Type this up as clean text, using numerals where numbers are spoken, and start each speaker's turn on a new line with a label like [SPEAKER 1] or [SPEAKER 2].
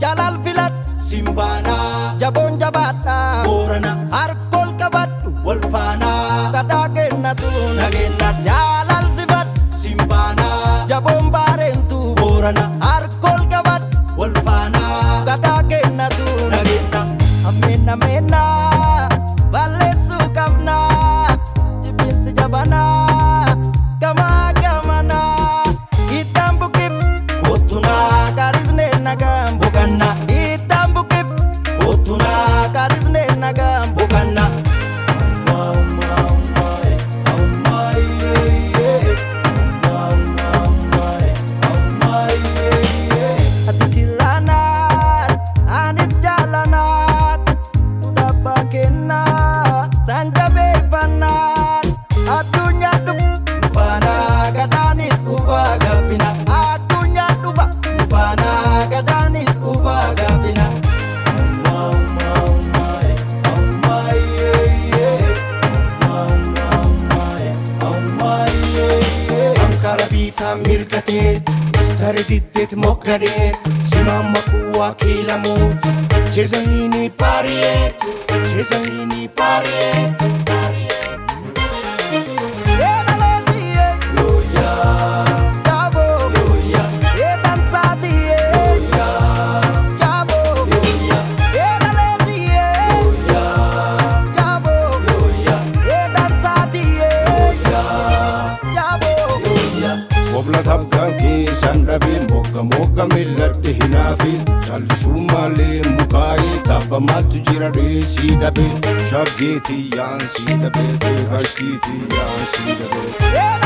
[SPEAKER 1] Jalal filat
[SPEAKER 2] Simbana
[SPEAKER 1] jabon jabata
[SPEAKER 2] Borana
[SPEAKER 1] arkol kabatu
[SPEAKER 2] Wolfana
[SPEAKER 1] kadagenna tu
[SPEAKER 2] Nagenna
[SPEAKER 1] jalal sifat
[SPEAKER 2] Simbana
[SPEAKER 1] jabon barentu
[SPEAKER 2] Borana
[SPEAKER 1] arkol kabat
[SPEAKER 2] Wolfana
[SPEAKER 1] kadagenna tu
[SPEAKER 2] Nagenna
[SPEAKER 1] amena mena balesu kamna jibin sejabana kama kamana hitam bukit
[SPEAKER 2] Kotuna
[SPEAKER 1] karizne nagam
[SPEAKER 2] Bukanna
[SPEAKER 1] hitam bukit
[SPEAKER 2] Kotuna
[SPEAKER 1] karizne nagam
[SPEAKER 2] Bukanna
[SPEAKER 1] hati silanan anis jalanan udah bakena sanja bebanan adunya duk
[SPEAKER 2] Fana
[SPEAKER 1] gadanis kufa
[SPEAKER 2] Gapina
[SPEAKER 1] adunya duba
[SPEAKER 2] Fana
[SPEAKER 1] gadanis kufa
[SPEAKER 2] Gapina Ankara biitaa mirgateet Stari diddeet mokkadeet Simamma kuwaa kiilamuut Jezahini pariyeet Jezahini pariyeet Obla tabkaan keessan dhabeen mogga milladhe hinaafi callisuu malee mukaa'ee taphamaattu jira dheesii dhabee shaggeetiyyaan sii dhabee beekashtiitiyyaan sii dhabee.